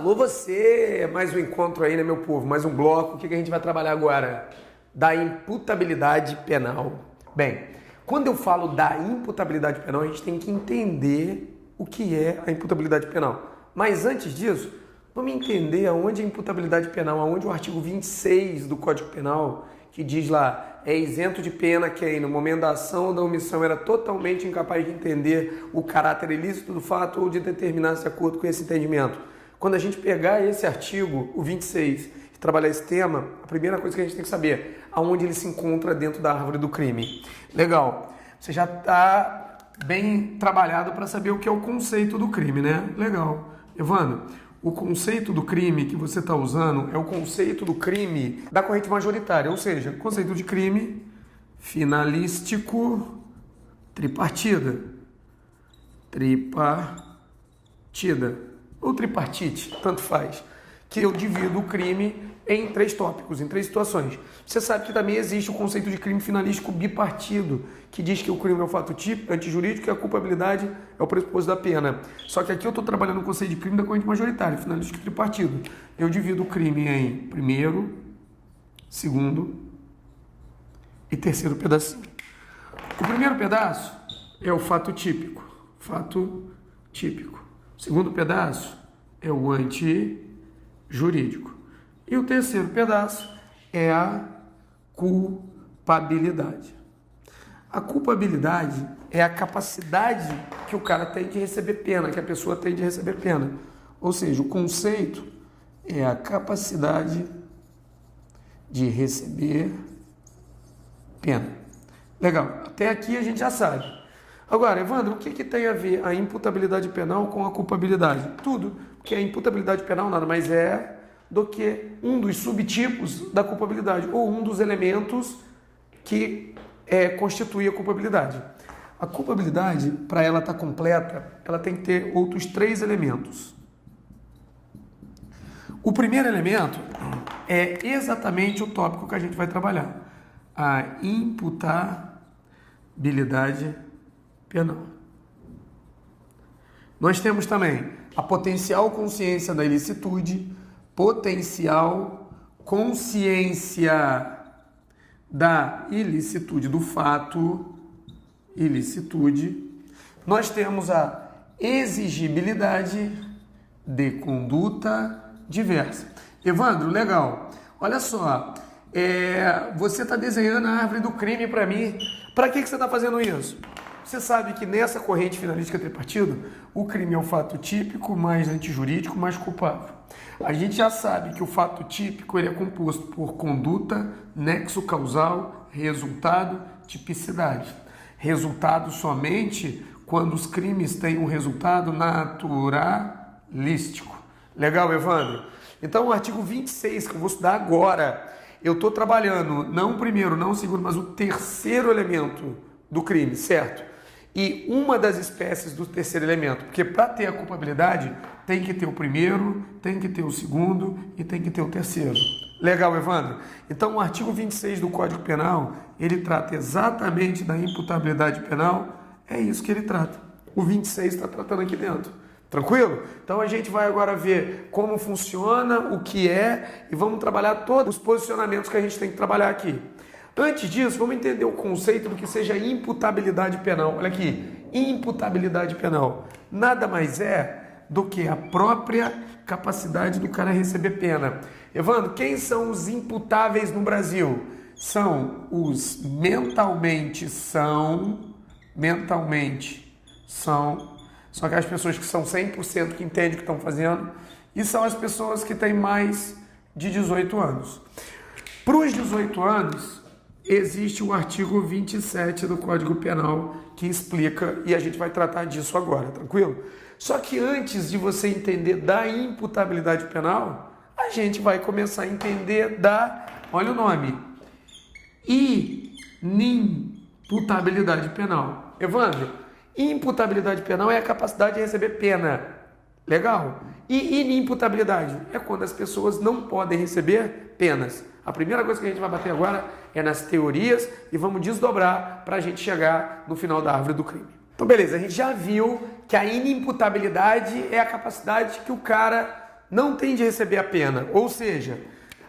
Alô você, mais um encontro aí, né, meu povo? Mais um bloco. O que a gente vai trabalhar agora? Da imputabilidade penal. Bem, quando eu falo da imputabilidade penal, a gente tem que entender o que é a imputabilidade penal. Mas antes disso, vamos entender aonde a imputabilidade penal, aonde o artigo 26 do Código Penal, que diz lá, é isento de pena quem, no momento da ação ou da omissão, era totalmente incapaz de entender o caráter ilícito do fato ou de determinar-se de acordo com esse entendimento. Quando a gente pegar esse artigo, o 26, e trabalhar esse tema, a primeira coisa que a gente tem que saber, aonde ele se encontra dentro da árvore do crime. Legal, você já está bem trabalhado para saber o que é o conceito do crime, né? Legal. Evandro, o conceito do crime que você está usando é o conceito do crime da corrente majoritária, ou seja, o conceito de crime finalístico tripartida. Ou tripartite, tanto faz, que eu divido o crime em 3 tópicos, em 3 situações. Você sabe que também existe o conceito de crime finalístico bipartido, que diz que o crime é o fato típico, antijurídico e a culpabilidade é o pressuposto da pena. Só que aqui eu estou trabalhando o conceito de crime da corrente majoritária, finalístico tripartido. Eu divido o crime em primeiro, segundo e terceiro pedacinho. O primeiro pedaço é o fato típico. O segundo pedaço é o antijurídico. E o terceiro pedaço é a culpabilidade. A culpabilidade é a capacidade que o cara tem de receber pena, que a pessoa tem de receber pena. Ou seja, o conceito é a capacidade de receber pena. Legal, até aqui a gente já sabe. Agora, Evandro, o que tem a ver a imputabilidade penal com a culpabilidade? Tudo, porque a imputabilidade penal nada mais é do que um dos subtipos da culpabilidade, ou um dos elementos que constitui a culpabilidade. A culpabilidade, para ela estar completa, ela tem que ter outros 3 elementos. O primeiro elemento é exatamente o tópico que a gente vai trabalhar, a imputabilidade penal. Nós temos também a potencial consciência da ilicitude, potencial consciência da ilicitude do fato, ilicitude. Nós temos a exigibilidade de conduta diversa. Evandro, legal. Olha só, você está desenhando a árvore do crime para mim. Para que você está fazendo isso? Você sabe que nessa corrente finalística tripartido, o crime é um fato típico, mais antijurídico, mais culpável. A gente já sabe que o fato típico ele é composto por conduta, nexo causal, resultado, tipicidade. Resultado somente quando os crimes têm um resultado naturalístico. Legal, Evandro? Então, o artigo 26, que eu vou estudar agora, eu estou trabalhando não o primeiro, não o segundo, mas o terceiro elemento do crime, certo? E uma das espécies do terceiro elemento, porque para ter a culpabilidade tem que ter o primeiro, tem que ter o segundo e tem que ter o terceiro. Legal, Evandro? Então o artigo 26 do Código Penal, ele trata exatamente da imputabilidade penal, é isso que ele trata. O 26 está tratando aqui dentro. Tranquilo? Então a gente vai agora ver como funciona, o que é e vamos trabalhar todos os posicionamentos que a gente tem que trabalhar aqui. Antes disso, vamos entender o conceito do que seja imputabilidade penal. Olha aqui, imputabilidade penal nada mais é do que a própria capacidade do cara receber pena. Evandro, quem são os imputáveis no Brasil? São os mentalmente são, são aquelas pessoas que são 100% que entendem o que estão fazendo e são as pessoas que têm mais de 18 anos. Para os 18 anos, existe o artigo 27 do Código Penal que explica e a gente vai tratar disso agora, tranquilo? Só que antes de você entender da imputabilidade penal, a gente vai começar a entender olha o nome, inimputabilidade penal. Evandro, imputabilidade penal é a capacidade de receber pena. Legal? E inimputabilidade é quando as pessoas não podem receber penas. A primeira coisa que a gente vai bater agora é nas teorias e vamos desdobrar para a gente chegar no final da árvore do crime. Então, beleza, a gente já viu que a inimputabilidade é a capacidade que o cara não tem de receber a pena. Ou seja,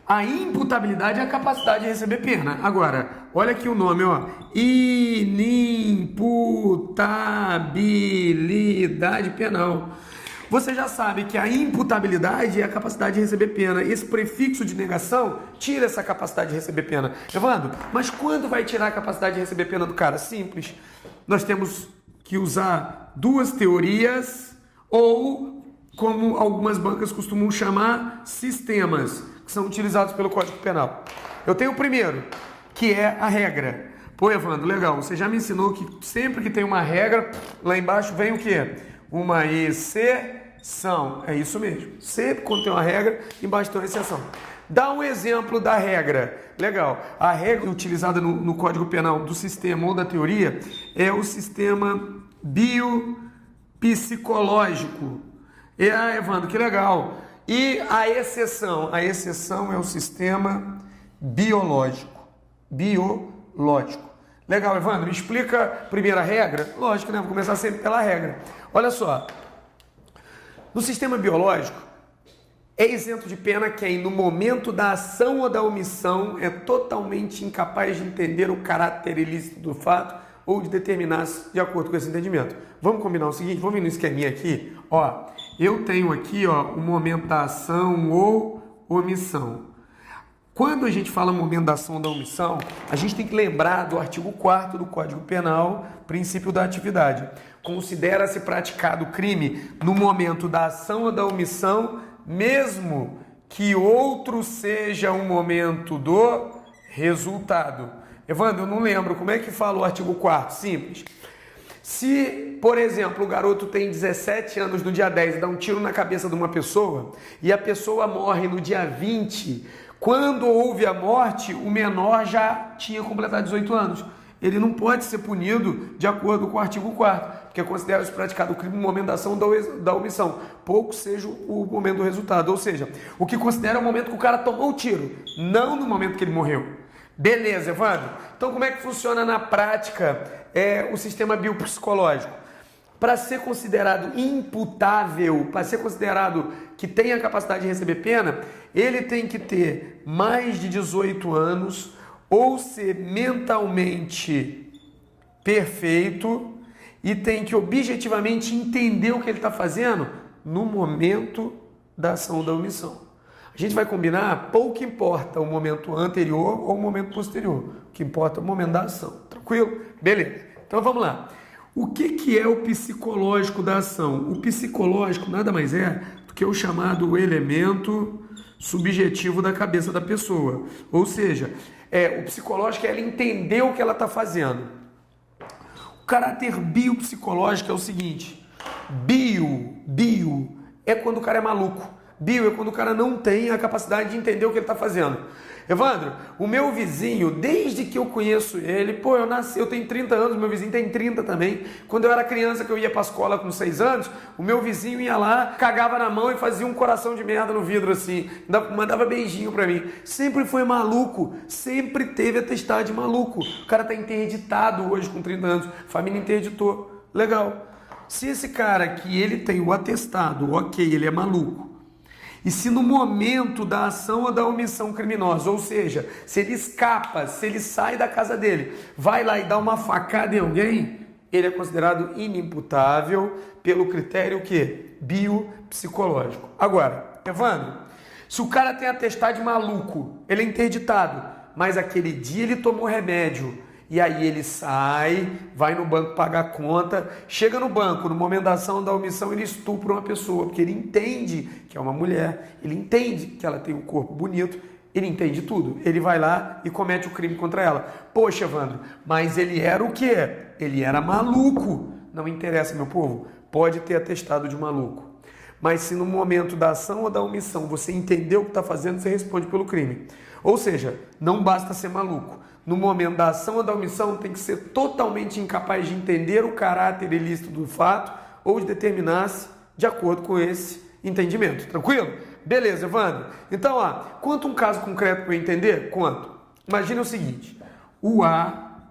a imputabilidade é a capacidade de receber pena. Agora, olha aqui o nome, ó. Inimputabilidade penal. Você já sabe que a imputabilidade é a capacidade de receber pena. Esse prefixo de negação tira essa capacidade de receber pena. Evandro, mas quando vai tirar a capacidade de receber pena do cara? Simples. Nós temos que usar duas teorias ou, como algumas bancas costumam chamar, sistemas, que são utilizados pelo Código Penal. Eu tenho o primeiro, que é a regra. Pô, Evandro, legal, você já me ensinou que sempre que tem uma regra, lá embaixo vem o quê? Uma exceção. É isso mesmo. Sempre quando tem uma regra, embaixo tem uma exceção. Dá um exemplo da regra. Legal. A regra utilizada no Código Penal do sistema ou da teoria é o sistema biopsicológico. Evandro, que legal. E a exceção? A exceção é o sistema biológico. Biológico. Legal, Evandro, me explica a primeira regra? Lógico, né? Vou começar sempre pela regra. Olha só. No sistema biológico, é isento de pena quem, no momento da ação ou da omissão, é totalmente incapaz de entender o caráter ilícito do fato ou de determinar-se de acordo com esse entendimento. Vamos combinar o seguinte? Vamos vir no esqueminha aqui. Ó, eu tenho aqui, ó, o momento da ação ou omissão. Quando a gente fala momento da ação ou da omissão, a gente tem que lembrar do artigo 4º do Código Penal, princípio da atividade. Considera-se praticado o crime no momento da ação ou da omissão, mesmo que outro seja o momento do resultado. Evandro, eu não lembro, como é que fala o artigo 4º? Simples. Se, por exemplo, o garoto tem 17 anos no dia 10 e dá um tiro na cabeça de uma pessoa e a pessoa morre no dia 20, quando houve a morte, o menor já tinha completado 18 anos. Ele não pode ser punido de acordo com o artigo 4º, porque considera-se praticado o crime no momento da ação ou da omissão, pouco seja o momento do resultado. Ou seja, o que considera o momento que o cara tomou o tiro, não no momento que ele morreu. Beleza, Evandro? Então como é que funciona na prática o sistema biopsicológico? Para ser considerado imputável, para ser considerado que tem a capacidade de receber pena, ele tem que ter mais de 18 anos ou ser mentalmente perfeito e tem que objetivamente entender o que ele está fazendo no momento da ação ou da omissão. A gente vai combinar, pouco importa o momento anterior ou o momento posterior. O que importa é o momento da ação. Tranquilo? Beleza. Então vamos lá. O que é o psicológico da ação? O psicológico nada mais é do que o chamado elemento subjetivo da cabeça da pessoa. Ou seja, o psicológico é ela entender o que ela está fazendo. O caráter biopsicológico é o seguinte: bio é quando o cara é maluco. Bio é quando o cara não tem a capacidade de entender o que ele está fazendo. Evandro, o meu vizinho, desde que eu conheço ele, eu tenho 30 anos, meu vizinho tem 30 também. Quando eu era criança, que eu ia para a escola com 6 anos, o meu vizinho ia lá, cagava na mão e fazia um coração de merda no vidro assim, mandava beijinho para mim. Sempre foi maluco, sempre teve atestado de maluco. O cara tá interditado hoje com 30 anos, família interditou. Legal. Se esse cara que ele tem o atestado, ok, ele é maluco, e se no momento da ação ou da omissão criminosa, ou seja, se ele escapa, se ele sai da casa dele, vai lá e dá uma facada em alguém, ele é considerado inimputável pelo critério que? Biopsicológico. Agora, Evandro, se o cara tem atestado de maluco, ele é interditado, mas aquele dia ele tomou remédio, e aí ele sai, vai no banco pagar a conta, chega no banco, no momento da ação da omissão, ele estupra uma pessoa, porque ele entende que é uma mulher, ele entende que ela tem um corpo bonito, ele entende tudo. Ele vai lá e comete o crime contra ela. Poxa, Evandro, mas ele era o quê? Ele era maluco. Não interessa, meu povo, pode ter atestado de maluco. Mas se no momento da ação ou da omissão você entendeu o que está fazendo, você responde pelo crime. Ou seja, não basta ser maluco. No momento da ação ou da omissão, tem que ser totalmente incapaz de entender o caráter ilícito do fato ou de determinar-se de acordo com esse entendimento. Tranquilo? Beleza, Evandro? Então, quanto um caso concreto para eu entender? Quanto? Imagina o seguinte: o A,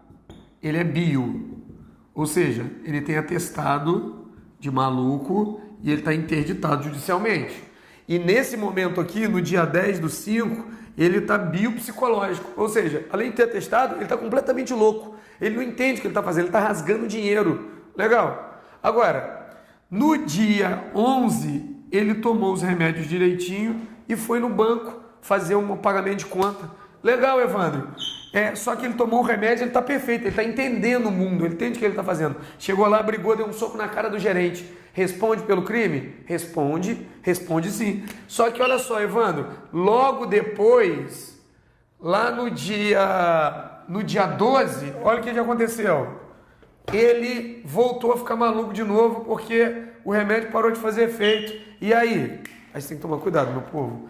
ele é bio, ou seja, ele tem atestado de maluco e ele está interditado judicialmente. E nesse momento aqui, no dia 10/5, ele está biopsicológico. Ou seja, além de ter atestado, ele está completamente louco. Ele não entende o que ele está fazendo, ele está rasgando dinheiro. Legal. Agora, no dia 11, ele tomou os remédios direitinho e foi no banco fazer um pagamento de conta. Legal, Evandro. Só que ele tomou o remédio, ele está perfeito, ele está entendendo o mundo, ele entende o que ele está fazendo. Chegou lá, brigou, deu um soco na cara do gerente. Responde pelo crime? Responde sim. Só que olha só, Evandro, logo depois, lá no dia 12, olha o que aconteceu. Ele voltou a ficar maluco de novo porque o remédio parou de fazer efeito. E aí? Aí você tem que tomar cuidado, meu povo.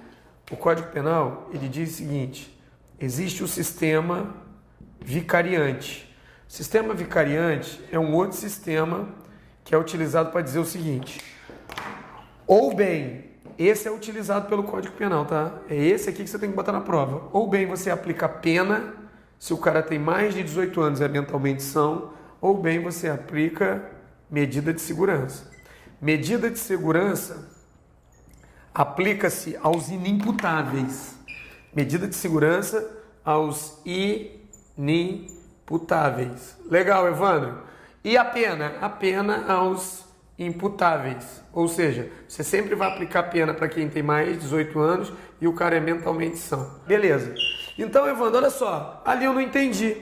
O Código Penal, ele diz o seguinte: existe o sistema vicariante. O sistema vicariante é um outro sistema que é utilizado para dizer o seguinte: ou bem, esse é utilizado pelo Código Penal, tá? É esse aqui que você tem que botar na prova. Ou bem você aplica a pena se o cara tem mais de 18 anos e é mentalmente são, ou bem você aplica medida de segurança. Medida de segurança aplica-se aos inimputáveis. Medida de segurança aos inimputáveis. Legal, Evandro? E a pena? A pena aos imputáveis. Ou seja, você sempre vai aplicar pena para quem tem mais de 18 anos e o cara é mentalmente são. Beleza. Então, Evandro, olha só. Ali eu não entendi.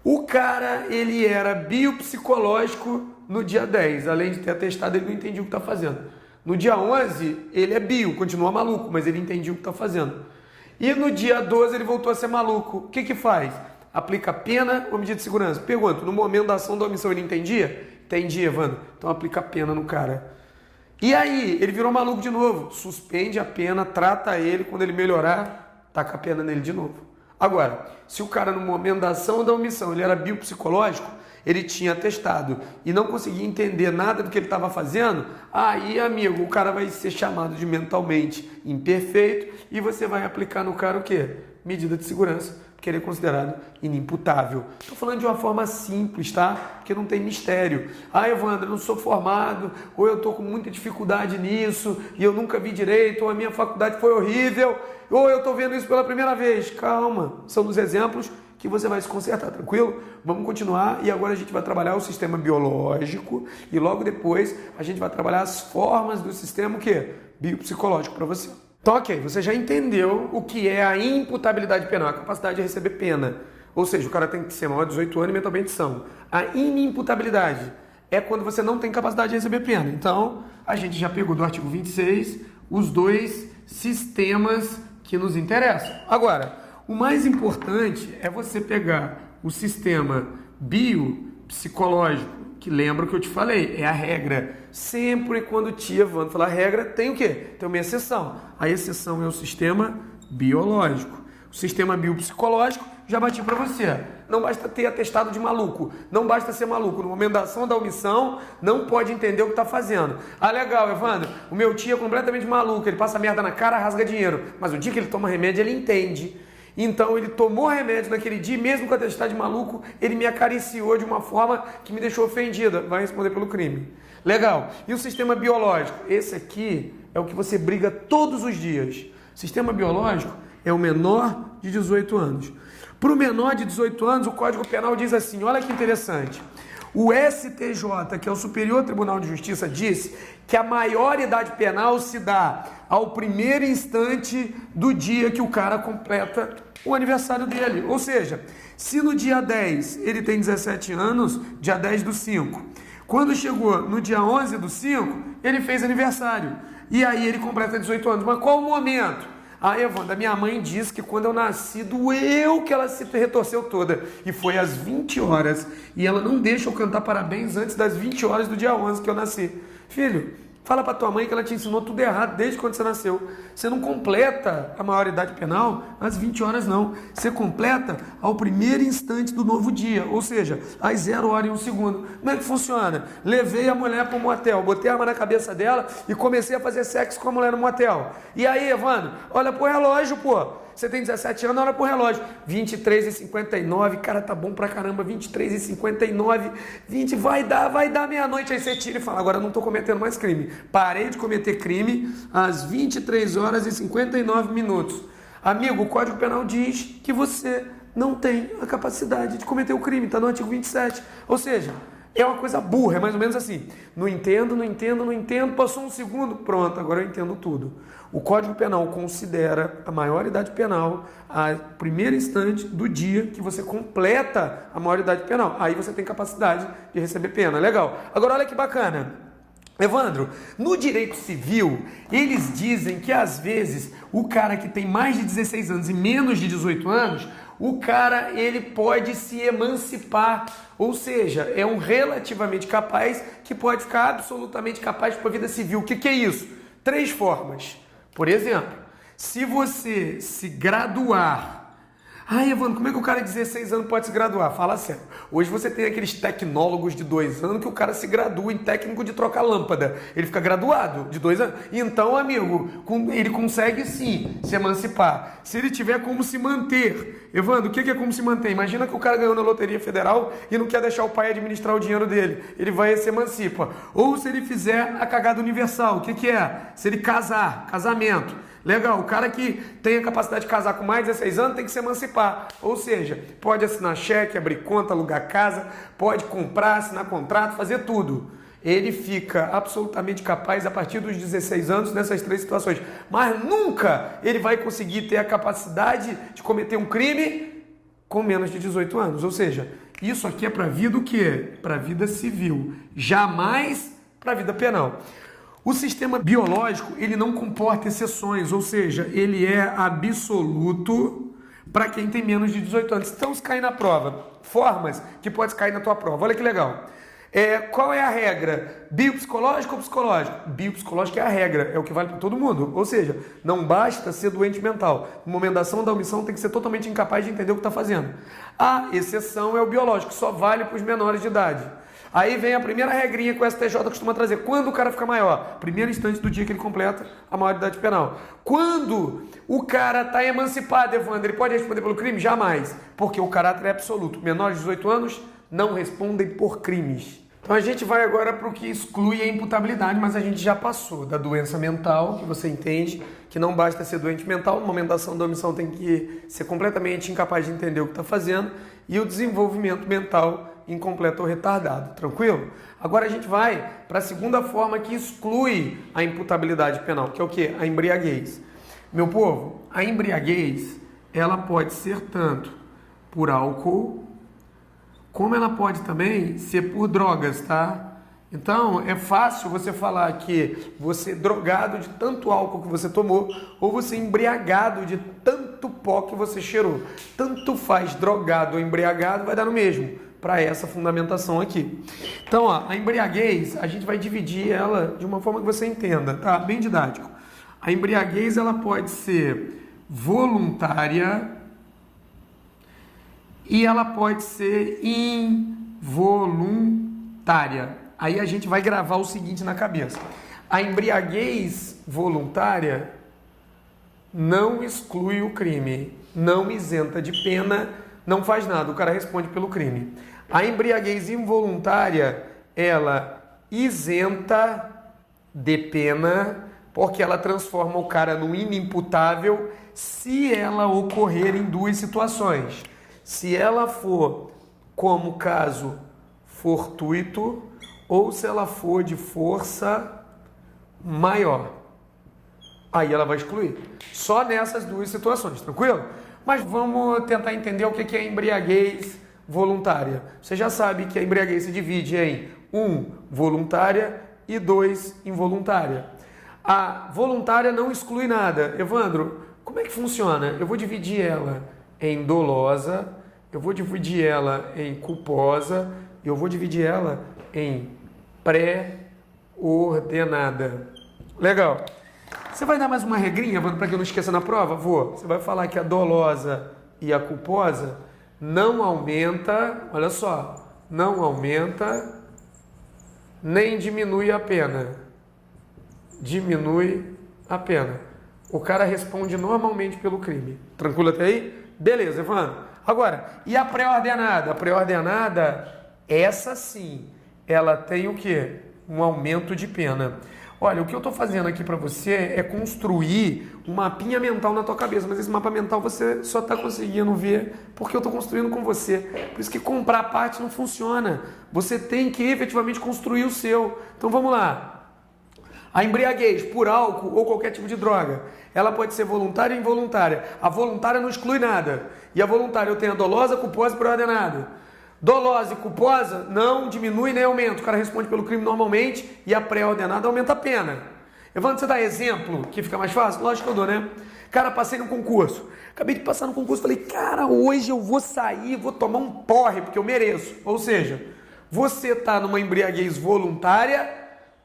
O cara, ele era biopsicológico no dia 10. Além de ter atestado, ele não entendia o que está fazendo. No dia 11, ele é bio, continua maluco, mas ele entendia o que está fazendo. E no dia 12, ele voltou a ser maluco. O que faz? Aplica pena ou medida de segurança? Pergunto, no momento da ação da omissão ele entendia? Entendia, Evandro. Então aplica pena no cara. E aí, ele virou maluco de novo. Suspende a pena, trata ele, quando ele melhorar, taca a pena nele de novo. Agora, se o cara no momento da ação ou da omissão ele era biopsicológico, ele tinha atestado e não conseguia entender nada do que ele estava fazendo, aí, amigo, o cara vai ser chamado de mentalmente imperfeito e você vai aplicar no cara o quê? Medida de segurança, porque ele é considerado inimputável. Estou falando de uma forma simples, tá? Porque não tem mistério. Ah, Evandro, eu não sou formado, ou eu estou com muita dificuldade nisso, e eu nunca vi direito, ou a minha faculdade foi horrível, ou eu estou vendo isso pela primeira vez. Calma, são dos exemplos que você vai se consertar, tranquilo? Vamos continuar e agora a gente vai trabalhar o sistema biológico e logo depois a gente vai trabalhar as formas do sistema o quê? Biopsicológico para você. Então, ok, você já entendeu o que é a imputabilidade penal, a capacidade de receber pena. Ou seja, o cara tem que ser maior de 18 anos e mentalmente são. A inimputabilidade é quando você não tem capacidade de receber pena. Então, a gente já pegou do artigo 26 os dois sistemas que nos interessam. Agora, o mais importante é você pegar o sistema biopsicológico, que lembra o que eu te falei, é a regra. Sempre quando Evandro falar regra, tem o quê? Tem uma exceção. A exceção é o sistema biológico. O sistema biopsicológico, já bati para você. Não basta ter atestado de maluco, não basta ser maluco. No momento da ação ou da omissão, não pode entender o que está fazendo. Ah, legal, Evandro, o meu tio é completamente maluco, ele passa merda na cara, rasga dinheiro. Mas o dia que ele toma remédio, ele entende. Então ele tomou remédio naquele dia, mesmo com a atestado de maluco, ele me acariciou de uma forma que me deixou ofendida. Vai responder pelo crime. Legal. E o sistema biológico? Esse aqui é o que você briga todos os dias. O sistema biológico é o menor de 18 anos. Para o menor de 18 anos, o Código Penal diz assim, olha que interessante. O STJ, que é o Superior Tribunal de Justiça, disse que a maioridade penal se dá ao primeiro instante do dia que o cara completa o aniversário dele. Ou seja, se no dia 10 ele tem 17 anos, dia 10/5. Quando chegou no dia 11/5, ele fez aniversário. E aí ele completa 18 anos. Mas qual o momento? A Evandro, a minha mãe disse que quando eu nasci, doeu que ela se retorceu toda. E foi às 20 horas. E ela não deixa eu cantar parabéns antes das 20 horas do dia 11 que eu nasci. Filho, fala pra tua mãe que ela te ensinou tudo errado desde quando você nasceu. Você não completa a maioridade penal às 20 horas, não. Você completa ao primeiro instante do novo dia. Ou seja, às 0 horas e 1 segundo. Como é que funciona? Levei a mulher para o motel, botei a arma na cabeça dela e comecei a fazer sexo com a mulher no motel. E aí, Evandro, olha pro relógio, pô. você tem 17 anos, olha pro relógio, 23h59, cara, tá bom pra caramba, 23h59, 20, vai dar meia-noite, aí você tira e fala, agora eu não tô cometendo mais crime. Parei de cometer crime às 23h59. Amigo, o Código Penal diz que você não tem a capacidade de cometer o crime, está no artigo 27. Ou seja, é uma coisa burra, é mais ou menos assim. Não entendo, passou um segundo, pronto, agora eu entendo tudo. O Código Penal considera a maioridade penal a primeiro instante do dia que você completa a maioridade penal. Aí você tem capacidade de receber pena, legal. Agora olha que bacana. Evandro, no direito civil, eles dizem que às vezes o cara que tem mais de 16 anos e menos de 18 anos, o cara ele pode se emancipar, ou seja, é um relativamente capaz que pode ficar absolutamente capaz para a vida civil. O que é isso? 3 formas. Por exemplo, se você se graduar... Evandro, como é que o cara de 16 anos pode se graduar? Fala sério. Hoje você tem aqueles tecnólogos de 2 anos que o cara se gradua em técnico de trocar lâmpada. Ele fica graduado de 2 anos. Então, amigo, ele consegue sim se emancipar. Se ele tiver como se manter. Evandro, o que é como se manter? Imagina que o cara ganhou na Loteria Federal e não quer deixar o pai administrar o dinheiro dele. Ele vai e se emancipa. Ou se ele fizer a cagada universal. O que é? Se ele casar, casamento. Legal, o cara que tem a capacidade de casar com mais de 16 anos tem que se emancipar. Ou seja, pode assinar cheque, abrir conta, alugar casa, pode comprar, assinar contrato, fazer tudo. Ele fica absolutamente capaz a partir dos 16 anos nessas 3 situações. Mas nunca ele vai conseguir ter a capacidade de cometer um crime com menos de 18 anos. Ou seja, isso aqui é para a vida o quê? Para a vida civil. Jamais para a vida penal. O sistema biológico, ele não comporta exceções, ou seja, ele é absoluto para quem tem menos de 18 anos. Então, se cair na prova, formas que pode cair na tua prova, olha que legal. Qual é a regra? Biopsicológico ou psicológico? Biopsicológico é a regra, é o que vale para todo mundo. Ou seja, não basta ser doente mental. No momento da ação da omissão tem que ser totalmente incapaz de entender o que está fazendo. A exceção é o biológico, só vale para os menores de idade. Aí vem a primeira regrinha que o STJ costuma trazer. Quando o cara fica maior? Primeiro instante do dia que ele completa a maioridade penal. Quando o cara está emancipado, Evandro, ele pode responder pelo crime? Jamais. Porque o caráter é absoluto. Menores de 18 anos não respondem por crimes. Então a gente vai agora para o que exclui a imputabilidade, mas a gente já passou da doença mental, que você entende que não basta ser doente mental, no momento da ação da omissão tem que ser completamente incapaz de entender o que está fazendo, e o desenvolvimento mental incompleto ou retardado, tranquilo? Agora a gente vai para a segunda forma que exclui a imputabilidade penal, que é o quê? A embriaguez. Meu povo, a embriaguez, ela pode ser tanto por álcool, como ela pode também ser por drogas, tá? Então, é fácil você falar que você é drogado de tanto álcool que você tomou ou você é embriagado de tanto pó que você cheirou. Tanto faz drogado ou embriagado, vai dar no mesmo, para essa fundamentação aqui. Então, ó, a embriaguez, a gente vai dividir ela de uma forma que você entenda, tá? Bem didático. A embriaguez, ela pode ser voluntária e ela pode ser involuntária. Aí a gente vai gravar o seguinte na cabeça. A embriaguez voluntária não exclui o crime, não isenta de pena, não faz nada, o cara responde pelo crime. A embriaguez involuntária, ela isenta de pena, porque ela transforma o cara no inimputável se ela ocorrer em 2 situações. Se ela for como caso fortuito ou se ela for de força maior. Aí ela vai excluir. Só nessas 2 situações, tranquilo? Mas vamos tentar entender o que é embriaguez voluntária. Você já sabe que a embriaguez se divide em 1, voluntária e 2, involuntária. A voluntária não exclui nada. Evandro, como é que funciona? Eu vou dividir ela em dolosa, eu vou dividir ela em culposa e eu vou dividir ela em pré-ordenada. Legal. Você vai dar mais uma regrinha, para que eu não esqueça na prova? Vou. Você vai falar que a dolosa e a culposa não aumenta, olha só, não aumenta nem diminui a pena. Diminui a pena. o cara responde normalmente pelo crime. Tranquilo até aí? Beleza, Evandro. Agora, e a pré-ordenada? A pré-ordenada, essa sim, ela tem o quê? Um aumento de pena. Olha, o que eu estou fazendo aqui para você é construir um mapinha mental na tua cabeça, mas esse mapa mental você só está conseguindo ver porque eu estou construindo com você. Por isso que comprar parte não funciona. Você tem que efetivamente construir o seu. Então vamos lá. A embriaguez por álcool ou qualquer tipo de droga, ela pode ser voluntária ou involuntária. A voluntária não exclui nada. E a voluntária eu tenho a dolosa, culposa e pré-ordenada. Dolosa e culposa não diminui nem aumenta. O cara responde pelo crime normalmente e a pré-ordenada aumenta a pena. Evandro, você dá exemplo que fica mais fácil? Lógico que eu dou, né? Cara, passei no concurso. Acabei de passar no concurso, falei, cara, hoje eu vou sair, vou tomar um porre, porque eu mereço. Ou seja, você está numa embriaguez voluntária,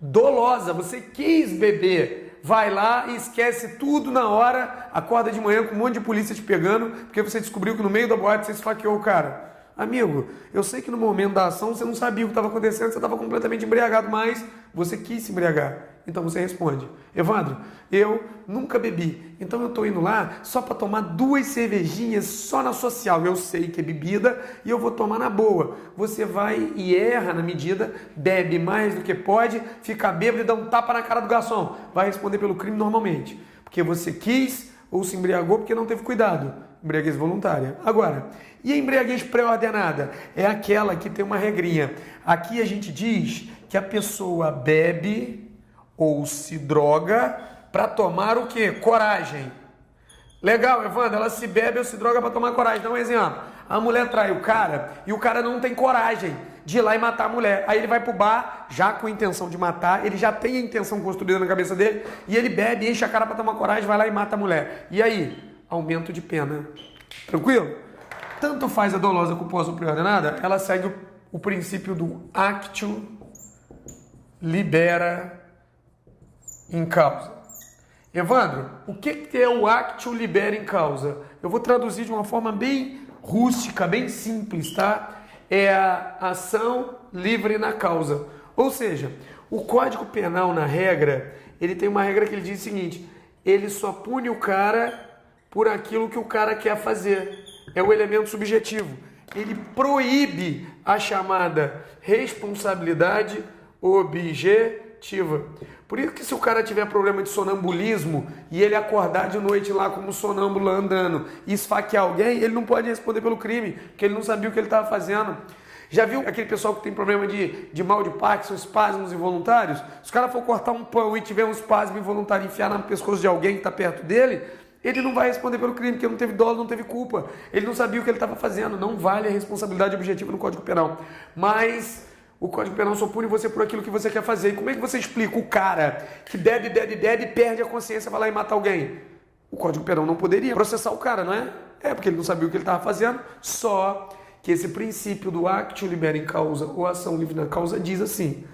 dolosa, você quis beber, vai lá e esquece tudo na hora, acorda de manhã com um monte de polícia te pegando, porque você descobriu que no meio da boate você esfaqueou o cara. Amigo, eu sei que no momento da ação você não sabia o que estava acontecendo, você estava completamente embriagado, mas você quis se embriagar. Então você responde, Evandro, eu nunca bebi, então eu estou indo lá só para tomar 2 cervejinhas só na social. Eu sei que é bebida e eu vou tomar na boa. Você vai e erra na medida, bebe mais do que pode, fica bêbado e dá um tapa na cara do garçom. Vai responder pelo crime normalmente, porque você quis ou se embriagou porque não teve cuidado. Embriaguez voluntária. Agora, e a embriaguez pré-ordenada? É aquela que tem uma regrinha. Aqui a gente diz que a pessoa bebe ou se droga para tomar o quê? Coragem. Legal, Evandro, ela se bebe ou se droga para tomar coragem. Dá um exemplo. A mulher trai o cara e o cara não tem coragem de ir lá e matar a mulher. Aí ele vai pro bar, já com a intenção de matar, ele já tem a intenção construída na cabeça dele, e ele bebe, enche a cara para tomar coragem, vai lá e mata a mulher. E aí? Aumento de pena. Tranquilo? Tanto faz a dolosa, culposa ou pré-ordenada, ela segue o princípio do actio libera in causa. Evandro, o que é o actio libera in causa? Eu vou traduzir de uma forma bem rústica, bem simples, tá? É a ação livre na causa. Ou seja, o Código Penal, na regra, ele tem uma regra que ele diz o seguinte, ele só pune o cara por aquilo que o cara quer fazer. É o elemento subjetivo. Ele proíbe a chamada responsabilidade objetiva. Por isso que se o cara tiver problema de sonambulismo e ele acordar de noite lá como sonâmbulo andando e esfaquear alguém, ele não pode responder pelo crime, porque ele não sabia o que ele estava fazendo. Já viu aquele pessoal que tem problema de mal de Parkinson, espasmos involuntários? Se o cara for cortar um pão e tiver um espasmo involuntário e enfiar no pescoço de alguém que está perto dele, ele não vai responder pelo crime, porque não teve dolo, não teve culpa. Ele não sabia o que ele estava fazendo. Não vale a responsabilidade objetiva no Código Penal. Mas o Código Penal só pune você por aquilo que você quer fazer. E como é que você explica o cara que bebe, perde a consciência, vai lá e mata alguém? O Código Penal não poderia processar o cara, não é? É, porque ele não sabia o que ele estava fazendo. Só que esse princípio do actio libera in causa ou ação livre na causa diz assim,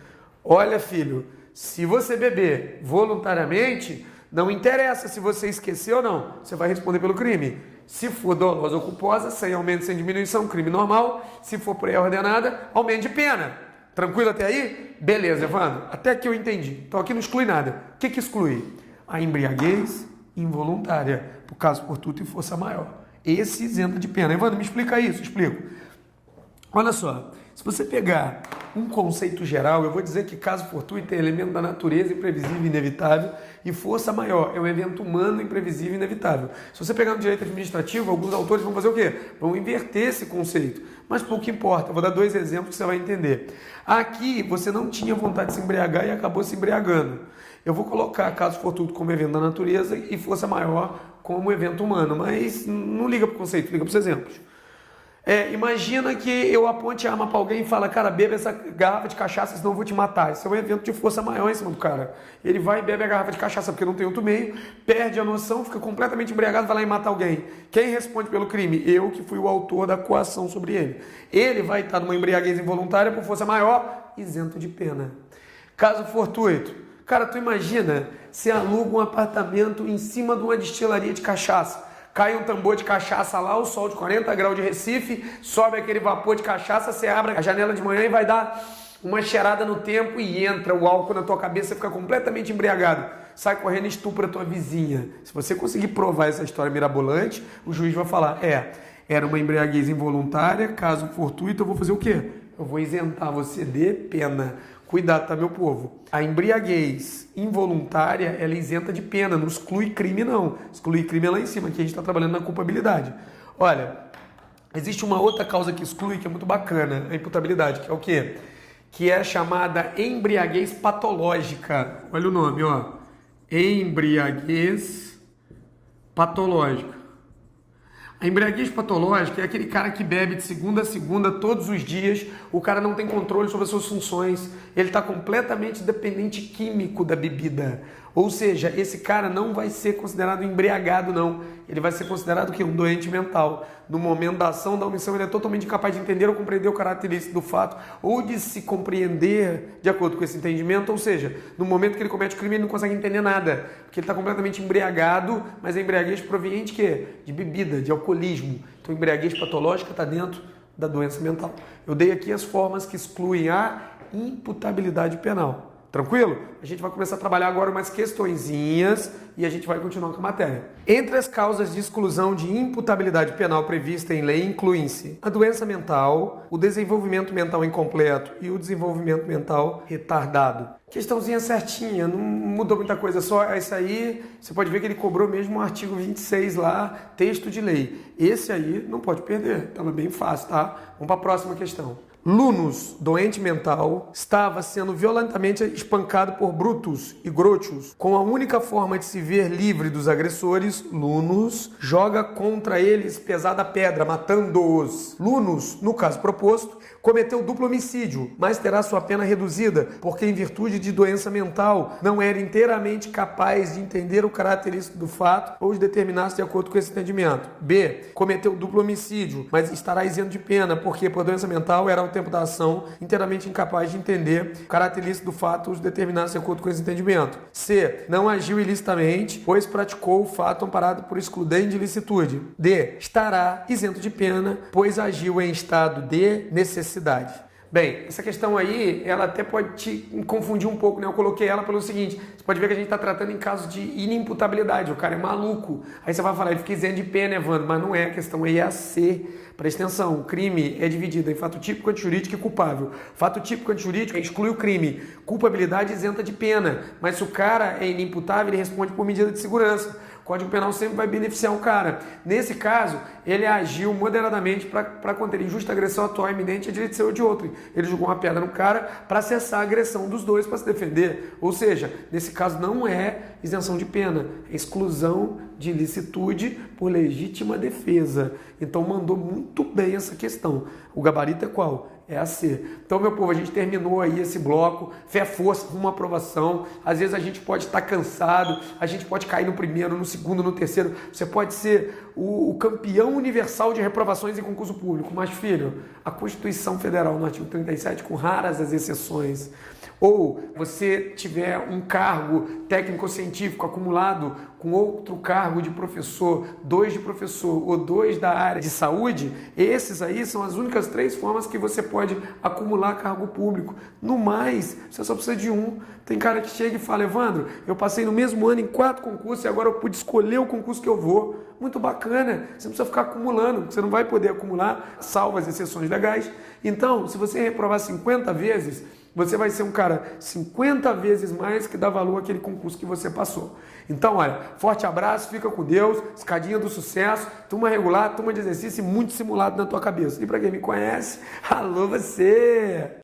olha filho, se você beber voluntariamente, não interessa se você esqueceu ou não, você vai responder pelo crime. Se for dolosa ou culposa, sem aumento, sem diminuição, crime normal. Se for pré-ordenada, aumento de pena. Tranquilo até aí? Beleza, Evandro. Até aqui eu entendi. Então aqui não exclui nada. O que exclui? A embriaguez involuntária, por caso fortuito e força maior. Esse isenta de pena. Evandro, me explica isso. Explico. Olha só, se você pegar um conceito geral, eu vou dizer que caso fortuito é elemento da natureza imprevisível e inevitável e força maior é um evento humano imprevisível e inevitável. Se você pegar no direito administrativo, alguns autores vão fazer o quê? Vão inverter esse conceito, mas pouco importa. Eu vou dar 2 exemplos que você vai entender. Aqui você não tinha vontade de se embriagar e acabou se embriagando. Eu vou colocar caso fortuito como evento da natureza e força maior como evento humano, mas não liga para o conceito, liga para os exemplos. Imagina que eu aponte a arma para alguém e fala, cara, bebe essa garrafa de cachaça, senão eu vou te matar. Isso é um evento de força maior em cima do cara. Ele vai e bebe a garrafa de cachaça porque não tem outro meio, perde a noção, fica completamente embriagado, vai lá e mata alguém. Quem responde pelo crime? Eu, que fui o autor da coação sobre ele. Ele vai estar numa embriaguez involuntária por força maior, isento de pena. Caso fortuito. Cara, tu imagina se aluga um apartamento em cima de uma destilaria de cachaça. Cai um tambor de cachaça lá, o sol de 40 graus de Recife, sobe aquele vapor de cachaça, você abre a janela de manhã e vai dar uma cheirada no tempo e entra o álcool na tua cabeça, fica completamente embriagado. sai correndo e estupra a tua vizinha. Se você conseguir provar essa história mirabolante, o juiz vai falar, era uma embriaguez involuntária, caso fortuito, eu vou fazer o quê? Eu vou isentar você de pena. Cuidado, tá, meu povo? A embriaguez involuntária, ela é isenta de pena, não exclui crime, não. Exclui crime é lá em cima, aqui a gente está trabalhando na culpabilidade. Olha, existe uma outra causa que exclui, que é muito bacana, a imputabilidade, que é o quê? Que é a chamada embriaguez patológica. Olha o nome, ó. Embriaguez patológica. A embriaguez patológica é aquele cara que bebe de segunda a segunda todos os dias, o cara não tem controle sobre as suas funções, ele está completamente dependente químico da bebida. Ou seja, esse cara não vai ser considerado embriagado, não. Ele vai ser considerado o quê? Um doente mental. No momento da ação, da omissão, ele é totalmente incapaz de entender ou compreender o caráter ilícito do fato, ou de se compreender de acordo com esse entendimento. Ou seja, no momento que ele comete o crime, ele não consegue entender nada, porque ele está completamente embriagado, mas a embriaguez proveniente de quê? De bebida, de alcoolismo. Então, a embriaguez patológica está dentro da doença mental. Eu dei aqui as formas que excluem a imputabilidade penal. Tranquilo? A gente vai começar a trabalhar agora umas questõezinhas e a gente vai continuar com a matéria. Entre as causas de exclusão de imputabilidade penal prevista em lei incluem-se a doença mental, o desenvolvimento mental incompleto e o desenvolvimento mental retardado. Questãozinha certinha, não mudou muita coisa, só esse aí, você pode ver que ele cobrou mesmo o artigo 26 lá, texto de lei. Esse aí não pode perder, estava bem fácil, tá? Vamos para a próxima questão. Lunus, doente mental, estava sendo violentamente espancado por Brutus e Grotius. Com a única forma de se ver livre dos agressores, Lunus joga contra eles pesada pedra, matando-os. Lunus, no caso proposto, cometeu duplo homicídio, mas terá sua pena reduzida, porque em virtude de doença mental, não era inteiramente capaz de entender o caráter ilícito do fato ou de determinar-se de acordo com esse entendimento. B. Cometeu duplo homicídio, mas estará isento de pena, porque por doença mental era ao tempo da ação inteiramente incapaz de entender o caráter ilícito do fato ou de determinar-se de acordo com esse entendimento. C. Não agiu ilicitamente, pois praticou o fato amparado por excludente de ilicitude. D. Estará isento de pena, pois agiu em estado de necessidade. Bem, essa questão aí, ela até pode te confundir um pouco, né? Eu coloquei ela pelo seguinte, você pode ver que a gente está tratando em casos de inimputabilidade, o cara é maluco. Aí você vai falar, ele fica isento de pena, Evandro, mas não é, a questão aí é a C. Presta atenção, o crime é dividido em fato típico, antijurídico e culpável. Fato típico, antijurídico exclui o crime. Culpabilidade isenta de pena, mas se o cara é inimputável, ele responde por medida de segurança. O Código Penal sempre vai beneficiar o cara. Nesse caso, ele agiu moderadamente para conter injusta agressão atual iminente a direito de ser ou de outro. Ele jogou uma pedra no cara para cessar a agressão dos dois para se defender. Ou seja, nesse caso não é isenção de pena, é exclusão de ilicitude por legítima defesa. Então mandou muito bem essa questão. O gabarito é qual? É a C. Então, meu povo, a gente terminou aí esse bloco, fé, força, rumo à aprovação. Às vezes a gente pode estar cansado, a gente pode cair no primeiro, no segundo, no terceiro. Você pode ser o campeão universal de reprovações em concurso público. Mas, filho, a Constituição Federal, no artigo 37, com raras as exceções, ou você tiver um cargo técnico-científico acumulado com outro cargo de professor, 2 de professor ou 2 da área de saúde, esses aí são as únicas 3 formas que você pode acumular cargo público. No mais, você só precisa de um. Tem cara que chega e fala, Evandro, eu passei no mesmo ano em 4 concursos e agora eu pude escolher o concurso que eu vou. Muito bacana, você não precisa ficar acumulando, você não vai poder acumular, salvo as exceções legais. Então, se você reprovar 50 vezes, você vai ser um cara 50 vezes mais que dá valor àquele concurso que você passou. Então, olha, forte abraço, fica com Deus, escadinha do sucesso, turma regular, turma de exercício e muito simulado na tua cabeça. E para quem me conhece, alô você!